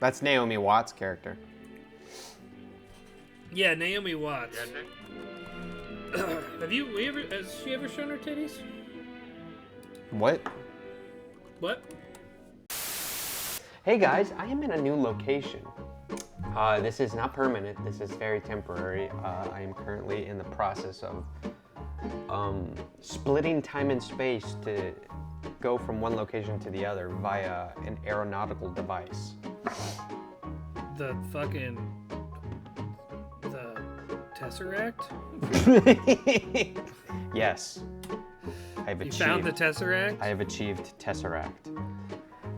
That's Naomi Watts' character. Yeah, Naomi Watts. Has she ever shown her titties? What? What? Hey guys, I am in a new location. This is not permanent, this is very temporary. I am currently in the process of splitting time and space to go from one location to the other via an aeronautical device. The Tesseract? Yes. You found the Tesseract? I have achieved Tesseract.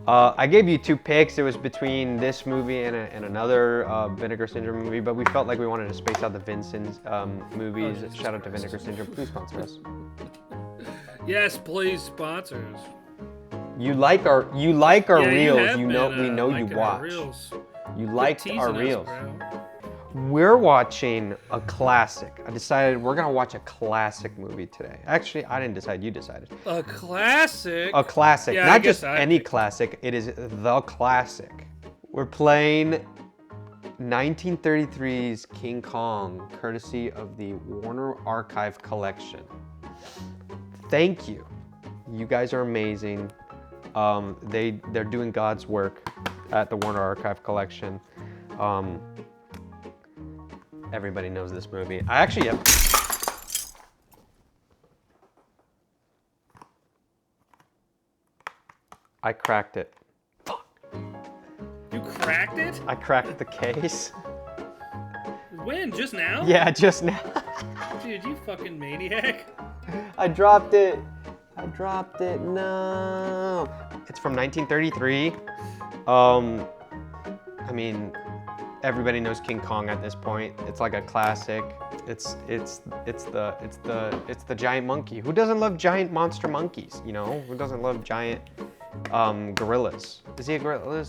I gave you 2 picks. It was between this movie and another Vinegar Syndrome movie, but we felt like we wanted to space out the Vincent's movies. Oh, Shout out to Vinegar Syndrome. Please sponsor us. Yes, please sponsor us. You like our reels. You We know you watch. You liked our reels. We're watching a classic. I decided we're gonna watch a classic movie today. Actually, I didn't decide. You decided. A classic? A classic. Yeah, Not just any classic. It is the classic. We're playing 1933's King Kong, courtesy of the Warner Archive Collection. Thank you. You guys are amazing. They're doing God's work at the Warner Archive Collection. Everybody knows this movie. I actually have... I cracked it. You cracked it? I cracked the case. When? Just now? Yeah, just now. Dude, you fucking maniac. I dropped it. No. It's from 1933. I mean, everybody knows King Kong at this point. It's like a classic. It's the giant monkey. Who doesn't love giant monster monkeys? You know, who doesn't love giant gorillas? Is he a gorilla?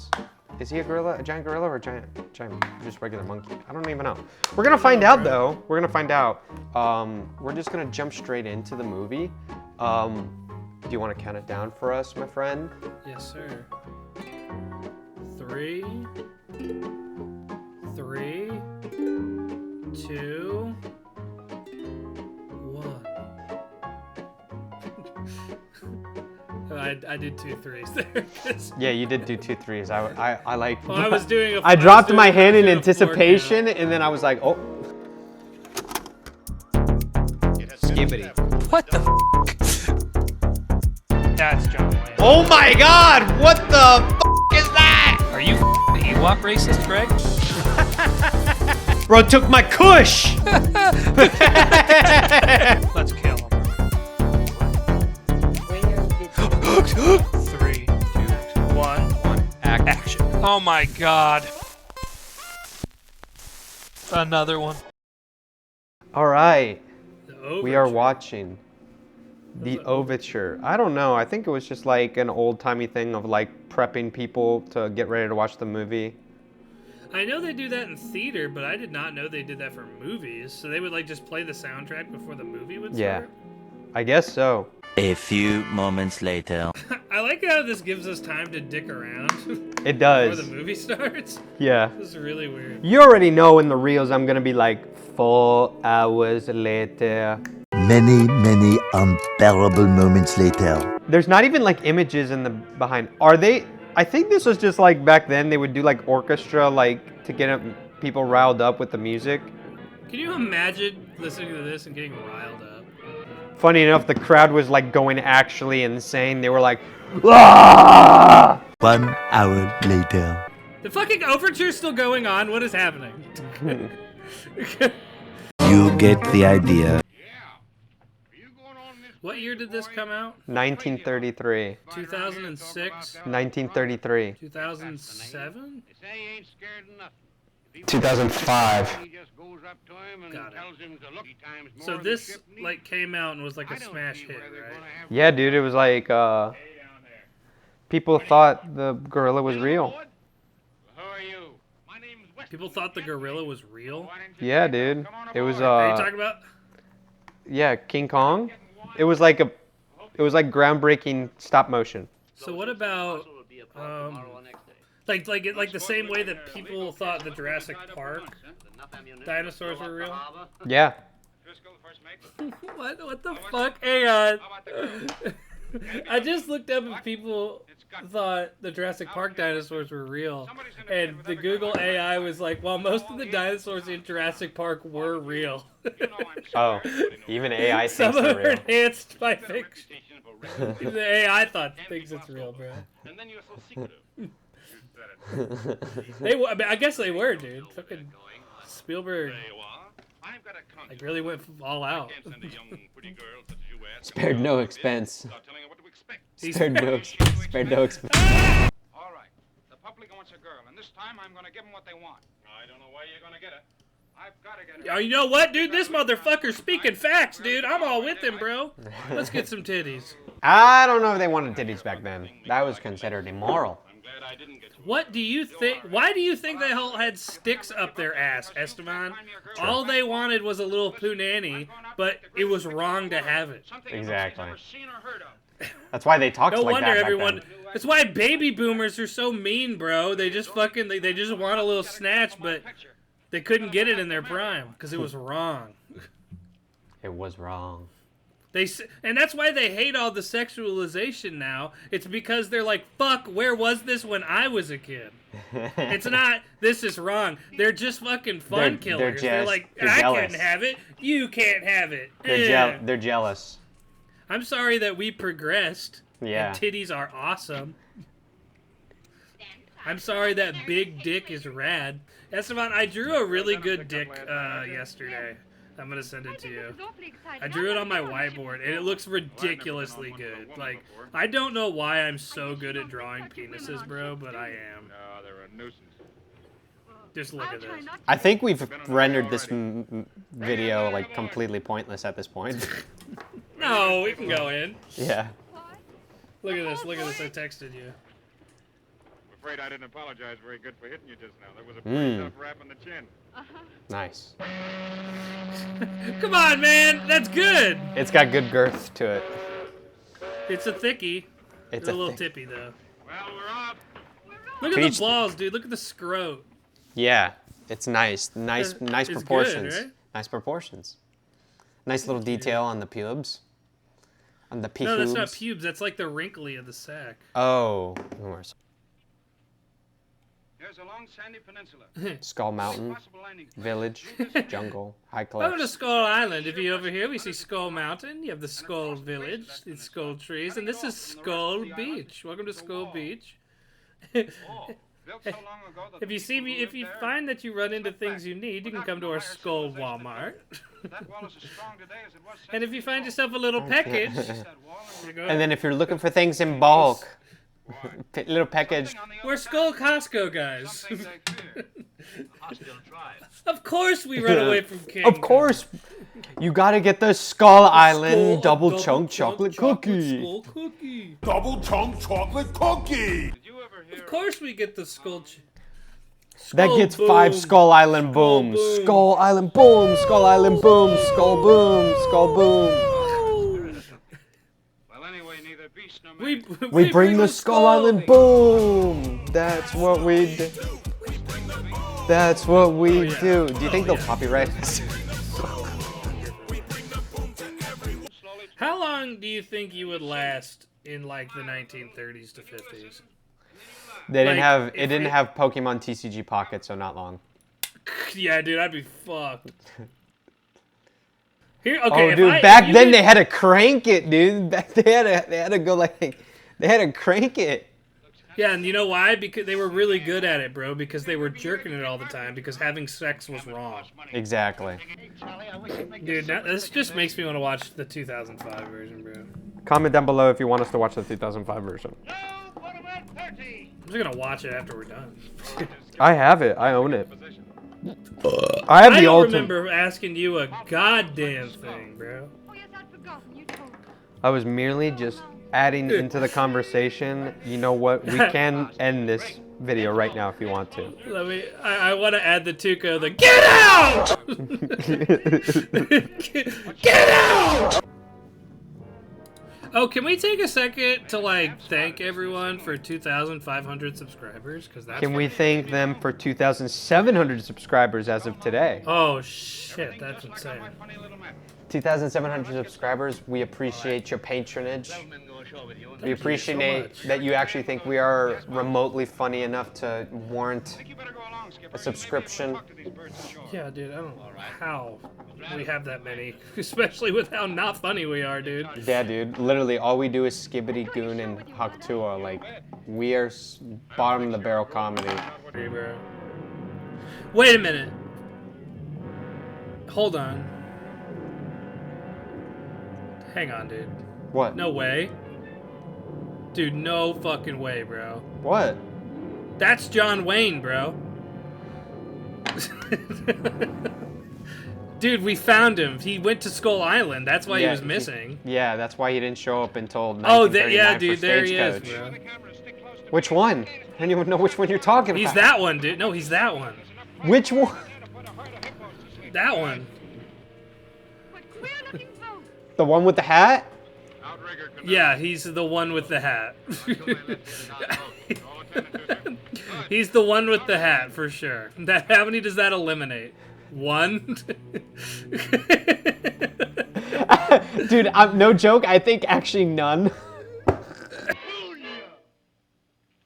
Is he a gorilla? A giant gorilla or a giant just regular monkey? I don't even know. We're gonna find out though. We're gonna find out. We're just gonna jump straight into the movie. Do you want to count it down for us, my friend? Yes, sir. 3, 2, 1. I did 2 3s there. Yeah, you did do 2 3s. I like. Well, I was doing. I dropped my hand in anticipation, and then I was like, oh. Skibbity. What the? That's John Wayne. Oh my God! What the is that? Are you Ewok racist, Greg? Bro took my kush! Let's kill him. 3, 2, 1. Action. Oh my God. Another one. All right. We are Overture. watching the overture. I don't know. I think it was just like an old-timey thing of like prepping people to get ready to watch the movie. I know they do that in theater, but I did not know they did that for movies. So they would like just play the soundtrack before the movie would Yeah, start? I guess so. A few moments later. I like how this gives us time to dick around It before does. the movie starts. Yeah. This is really weird. You already know in the reels I'm gonna be like 4 hours later. Many unbearable moments later. There's not even like images in the behind. Are they? I think this was just like back then they would do like orchestra like to get people riled up with the music. Can you imagine listening to this and getting riled up? Funny enough, the crowd was like going actually insane. They were like, ah! 1 hour later. The fucking overture's still going on. What is happening? You get the idea. What year did this come out? 1933. 2006? 1933. 2007? 2005. Got it. So this like came out and was like a smash hit, right? Yeah, dude, it was like people thought the gorilla was real. People thought the gorilla was real? Yeah, dude. It was Are you talking about? yeah, King Kong. It was like groundbreaking stop motion. So what about Like the same way that people thought the Jurassic Park dinosaurs were real. Yeah. What the fuck? Hang on. I just looked up if people thought the Jurassic Park dinosaurs were real, and the Google AI was like, well, most of the dinosaurs in Jurassic Park were real. Oh, even AI Some thinks of they're them are real. enhanced by fiction. Even the AI thinks it's real, bro. I mean, I guess they were, dude. Fucking Spielberg, like, really went all out. Spared no expense. Spared no expense. All right. The public wants a girl, and this time I'm going to give them what they want. I don't know why you're going to get it. I've got to get it. Oh, you know what, dude? This motherfucker's speaking facts, dude. I'm all with him, bro. Let's get some titties. I don't know if they wanted titties back then. That was considered immoral. What do you think? Why do you think they all had sticks up their ass, Esteban? All they wanted was a little punani, but it was wrong to have it. Exactly. That's why they talked No like wonder that back everyone. then. That's why baby boomers are so mean, bro. They just fucking they just want a little snatch, but they couldn't get it in their prime because it was wrong. It was wrong. And that's why they hate all the sexualization now. It's because they're like, fuck, where was this when I was a kid? It's not, this is wrong. They're just fucking fun killers. They're like, I jealous. couldn't have it. You can't have it. They're jealous. I'm sorry that we progressed. Yeah. And titties are awesome. I'm sorry that big dick is rad. Esteban, I drew a really good dick yesterday. I'm gonna send it to you. I drew it on my whiteboard, and it looks ridiculously good. Like, I don't know why I'm so good at drawing penises, bro, but I am. No, they're a nuisance. Just look at this. I think we've rendered this video like completely pointless at this point. No, we can go in. Yeah. Look at this. Look at this. I texted you. I'm afraid I didn't apologize very good for hitting you just now. That was a pretty tough rap on the chin. Nice. Come on, man. That's good. It's got good girth to it. It's a thickie. It's a little tippy, though. Well, we're off. Look at the balls, dude. Look at the scrote. Yeah, it's nice. Nice It's proportions. good, right? Nice proportions. Nice little detail on the pubes. On the No, that's not pubes. pubes. That's like the wrinkly of the sack. Oh. There's a long sandy peninsula. Skull Mountain, Possible landing. village, jungle, high Welcome to cliffs. Skull Island. If you over here, we see Skull Mountain. You have the Skull Village, the Skull Trees, and this is Skull Beach. Welcome to Skull Beach. Built so long ago that If you see me, if you find that you run into things you need, you can come to our Skull Walmart. that wall is as strong today as it was. And if you find yourself a little package, And then if you're looking for things in bulk, little package. we're Skull Costco guys. Of course we run away from King. Of course, you gotta get the Skull Island double chunk chocolate cookie. Skull cookie. Double chunk chocolate cookie. Did you ever hear Of course we get the skull. That gets 5 boom. Skull Island booms. boom. Skull Island boom. Skull Island boom. Skull boom. Skull boom. Well, anyway, neither beast nor man. We bring the Skull Island boom. That's what we do. That's what we do. Do you think they'll copyright us? How long do you think you would last in like the 1930s to 50s? They didn't Like, have. if It didn't it- have Pokemon TCG Pocket, so not long. Yeah, dude, I'd be fucked. Here, okay. Oh, if dude, back you then could- they had to crank it, dude. Back they had to go like, they had to crank it. Yeah, and you know why? Because they were really good at it, bro. Because they were jerking it all the time. Because having sex was wrong. Exactly. Dude, this just makes me want to watch the 2005 version, bro. Comment down below if you want us to watch the 2005 version. I'm just gonna watch it after we're done. I have it. I own it. I have I the don't ultimate. remember asking you a goddamn thing, bro. Oh, yes, I'd forgotten. You told me. I was merely just adding into the conversation. You know what? We can end this video right now if you want to. Let me. I want to add the Tuco. The get out! get out! Oh, can we take a second to like thank everyone for 2,500 subscribers? Because that's Can we thank them for 2,700 subscribers as of today? Oh shit, that's insane. 2,700 subscribers. We appreciate your patronage. We appreciate so that you actually think we are remotely funny enough to warrant a subscription. Yeah, dude, I don't know how we have that many, especially with how not funny we are, dude. Yeah, dude. Literally, all we do is Skibbity Goon and Haktua. Like, we are bottom of the barrel comedy. Hey, bro. Wait a minute. Hold on. Hang on, dude. What? No way. Dude, no fucking way, bro. What? That's John Wayne, bro. Dude, we found him. He went to Skull Island. That's why he was missing. Yeah, that's why he didn't show up until 1939 Oh, yeah, dude, for there he is, Stagecoach. bro. Which one? I don't even know which one you're talking He's about. that one, dude. No, he's that one. Which one? That one. But queer looking folk. The one with the hat? Yeah, he's the one with the hat. He's the one with the hat, for sure. How many does that eliminate? One? Dude, no joke, I think actually none.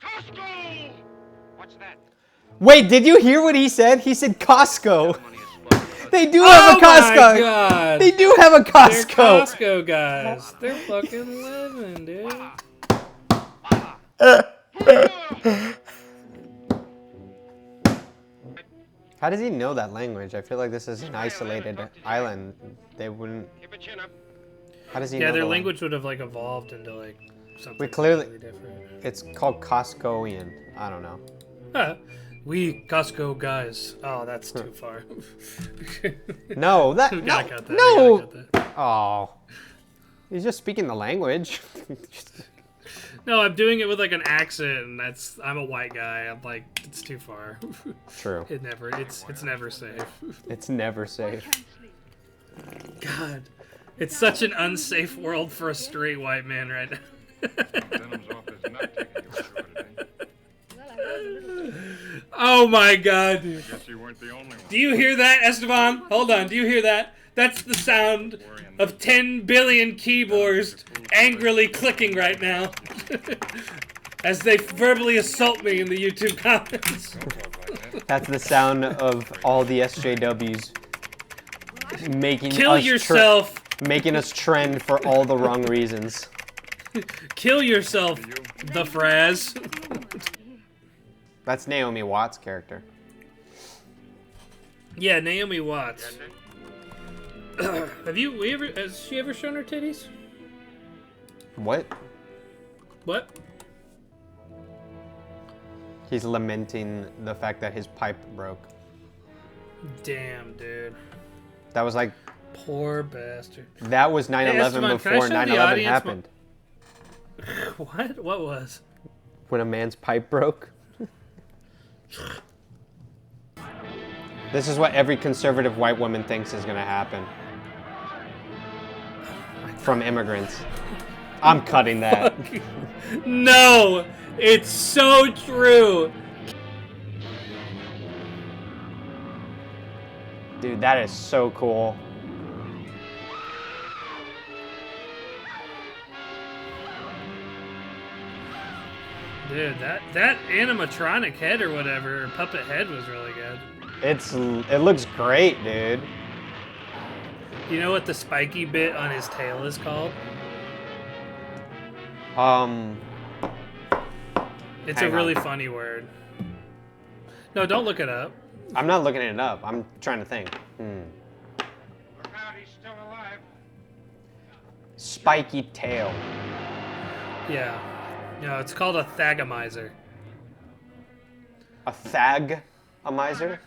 Costco! What's that? Wait, did you hear what he said? He said Costco. They do have a Oh my Costco. God. They do have a They're Costco. Costco guys. They're fucking living, dude. How does he know that language? I feel like this is an isolated island. They wouldn't. Keep it chin up. How does he Yeah, know their the language would have like evolved into like something We clearly- completely different. It's called Costcoian. I don't know. Huh. We Costco guys. Oh, that's too far. No, that I no, got that. I no. got that. Oh, he's just speaking the language. No, I'm doing it with like an accent, and I'm a white guy. I'm like, it's too far. True. It's never safe. It's never safe. God, it's such an unsafe world for a straight white man right now. Venom's off his nut taking you through it, eh? Well, I was a little. Oh my God, dude. Guess you weren't the only one. Do you hear that, Esteban? Hold on. Do you hear that? That's the sound of 10 billion keyboards angrily clicking right now as they verbally assault me in the YouTube comments. That's the sound of all the SJWs making Kill us yourself. making us trend for all the wrong reasons. Kill yourself, the Fraz. That's Naomi Watts' character. Yeah, Naomi Watts. Has she ever shown her titties? What? What? He's lamenting the fact that his pipe broke. Damn, dude. That was like, Poor bastard. that was 9/11 Esteban, can I before show the 9/11 audience happened. What? What was? When a man's pipe broke. This is what every conservative white woman thinks is gonna happen. From immigrants. I'm cutting that. No! It's so true! Dude, that is so cool. Dude, that animatronic head or whatever, or puppet head was really good. It looks great, dude. You know what the spiky bit on his tail is called? It's Hang a really on. funny word. No, don't look it up. I'm not looking it up. I'm trying to think. Look out, he's still alive. Spiky tail. Yeah. No, it's called a thagomizer. A thag-a-mizer?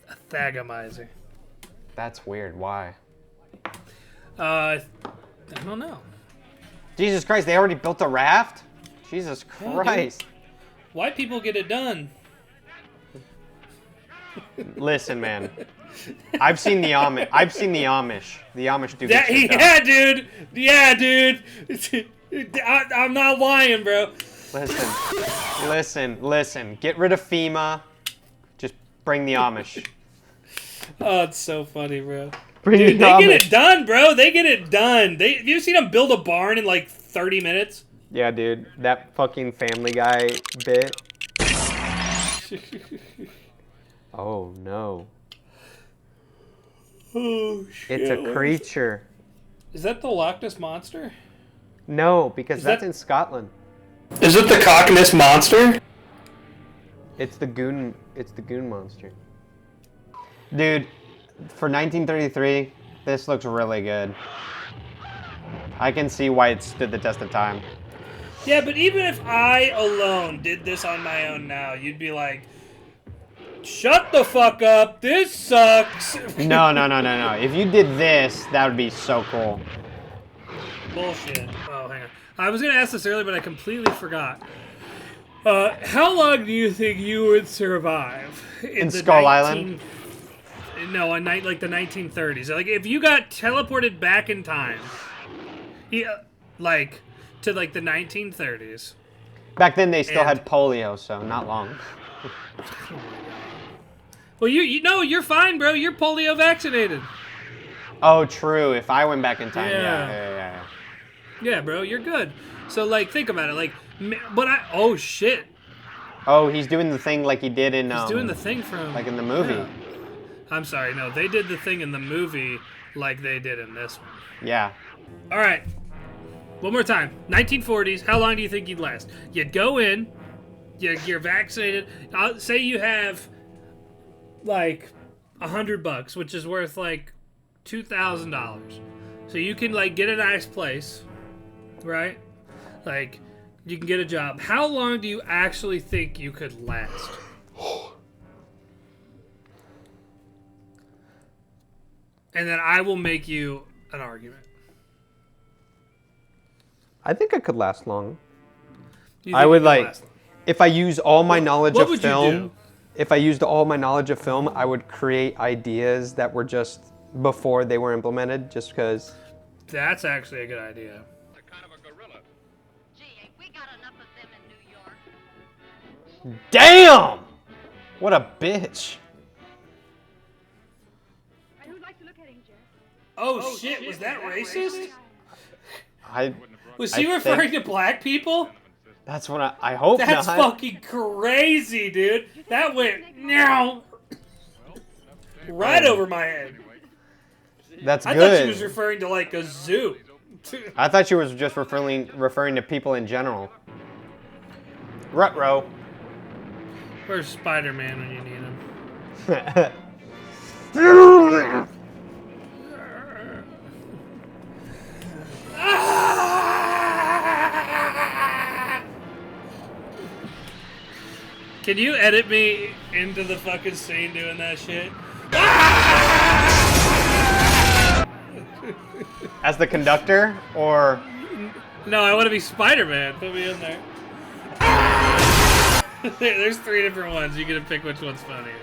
A thagomizer. That's weird. Why? I don't know. Jesus Christ, they already built a raft? Jesus Yeah, dude. Christ. White people get it done. Listen, man. I've seen the Amish. The Amish do get shit done. Yeah, dude. Yeah, dude. I'm not lying, bro. Listen. Get rid of FEMA. Just bring the Amish. Oh, it's so funny, bro. Bring Dude, the they Amish. get it done, bro. They get it done. Have you seen them build a barn in like 30 minutes? Yeah, dude. That fucking Family Guy bit. Oh, no. Oh, shit. It's a creature. Is that the Loch Ness Monster? No, because Is that's that- in Scotland. Is it the Loch Ness Monster? It's the goon monster. Dude, for 1933, this looks really good. I can see why it stood the test of time. Yeah, but even if I alone did this on my own now, you'd be like, shut the fuck up, this sucks. No. If you did this, that would be so cool. Bullshit. Oh, hang on. I was going to ask this earlier, but I completely forgot. How long do you think you would survive In the Skull Island? No, like the 1930s. Like if you got teleported back in time, like to like the 1930s. Back then, they still And- had polio, so not long. Well, you know, you're fine, bro. You're polio vaccinated. Oh, true. If I went back in time, Yeah. yeah. Yeah, bro, you're good. So like, think about it. Like, oh shit, Oh, he's doing the thing like he did in. he's doing the thing from like in the movie. Yeah. I'm sorry, no, they did the thing in the movie like they did in this one. Yeah. All right, one more time. 1940s. How long do you think you'd last? You'd go in, you're vaccinated. Say you have like $100, which is worth like $2,000. So you can like get a nice place, right? Like you can get a job. How long do you actually think you could last? And then I will make you an argument. I think I could last long. You I think would you could like, last? if I use all my knowledge what of would you film. do? If I used all my knowledge of film, I would create ideas that were just before they were implemented, just because. That's actually a good idea. They're kind of a gorilla. Gee, ain't we got enough of them in New York? Damn! What a bitch. Who'd like to look at him, Jeff? Oh, shit, was that racist? Was I she referring think- to black people? That's what I hope That's not. fucking crazy, dude. That went now right over my head. That's I good. thought she was referring to like a zoo. I thought she was just referring to people in general. Rutro. Where's Spider-Man when you need him? Can you edit me into the fucking scene doing that shit? As the conductor, or No, I want to be Spider-Man. Put me in there. There's 3 different ones. You get to pick which one's funnier.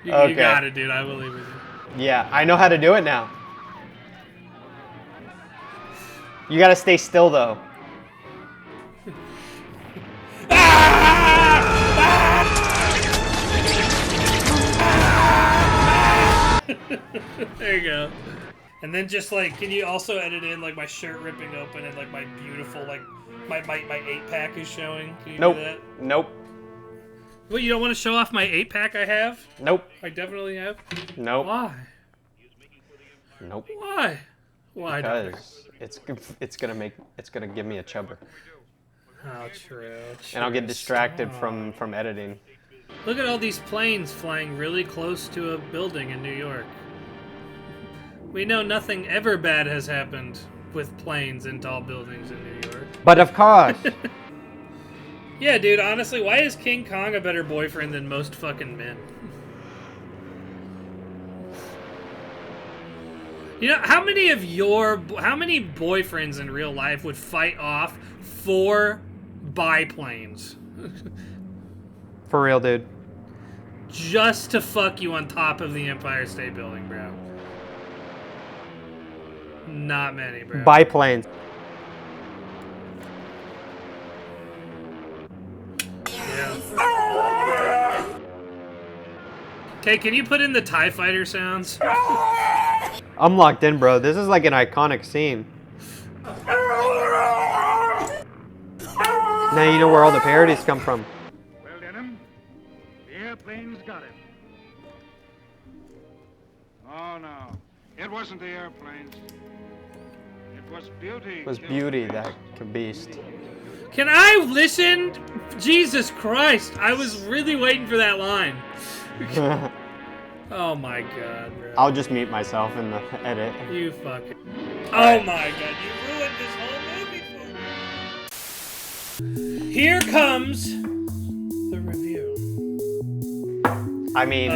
You Okay. got it, dude. I believe in you. yeah, I know how to do it now. You gotta stay still though. There you go. And then just like, can you also edit in like my shirt ripping open and like my beautiful like my 8-pack is showing? Can you Nope. do that? Nope. Well, you don't want to show off my 8-pack I have? Nope. I definitely have. Nope. Why? Nope. Why? Why? Doctor? Because it's gonna give me a chubber, Oh, true. and I'll get True. distracted Stop. from editing. Look at all these planes flying really close to a building in New York. We know nothing ever bad has happened with planes in tall buildings in New York. But of course. Yeah, dude, honestly, why is King Kong a better boyfriend than most fucking men? You know, how many boyfriends in real life would fight off 4 biplanes For real, dude. just to fuck you on top of the Empire State Building, bro? Not many, bro. Biplanes. Yeah. Okay, can you put in the TIE fighter sounds? I'm locked in, bro. This is like an iconic scene. Now you know where all the parodies come from. Well, Denham, the airplane's got him. Oh, no. It wasn't the airplanes. It was beauty. It was Beauty, that beast. Can I listen? Jesus Christ. I was really waiting for that line. Oh my god, bro. I'll just mute myself in the edit. You fucking... Oh my god, you ruined this whole movie for me. Here comes the review. I mean,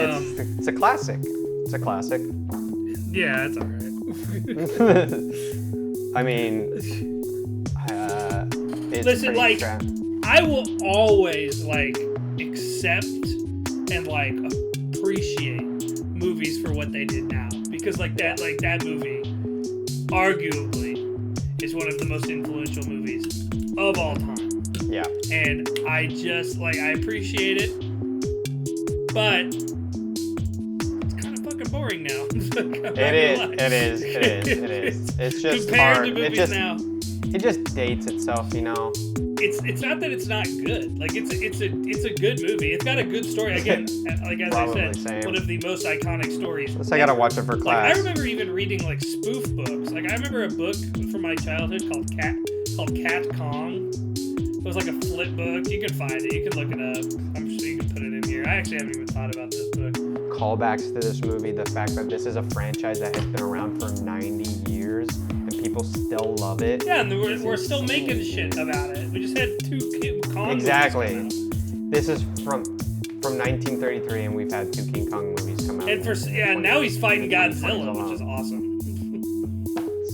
it's a classic. It's a classic. Yeah, it's alright. I mean, it's Listen, pretty like, crap. I will always, like, accept and, like, appreciate movies for what they did now. Because, like, that movie, arguably, is one of the most influential movies of all time. Yeah. And I just, like, I appreciate it, but it's kind of fucking boring now. It is. It's just compared hard. to movies now. It just dates itself, you know. It's not that it's not good. Like it's a good movie. It's got a good story. Again, like as I said, Same. one of the most iconic stories. Unless I gotta watch it for class. Like I remember even reading like spoof books. Like I remember a book from my childhood called Cat Kong. It was like a flip book. You can find it. You can look it up. I'm sure you can put it in here. I actually haven't even thought about this book. Callbacks to this movie, the fact that this is a franchise that has been around for 90 years and people still love it. Yeah, and we're still making shit about it. We just had 2 Kong Exactly. movies come out. This is from 1933, and we've had 2 King Kong movies come out. And now he's fighting Godzilla, which is awesome.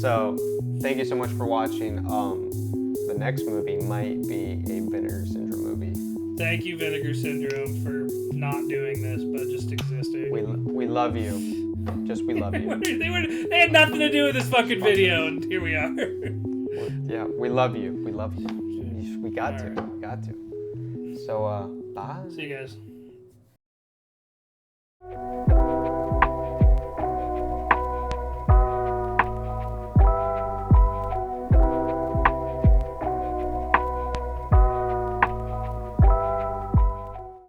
So, thank you so much for watching. The next movie might be a Vinegar Syndrome movie. Thank you, Vinegar Syndrome, for not doing this, but just existing. We love you. We love you. They had nothing to do with this fucking video, and here we are. Yeah, we love you. We love you. We got to. All right. We got to. So, bye. See you guys.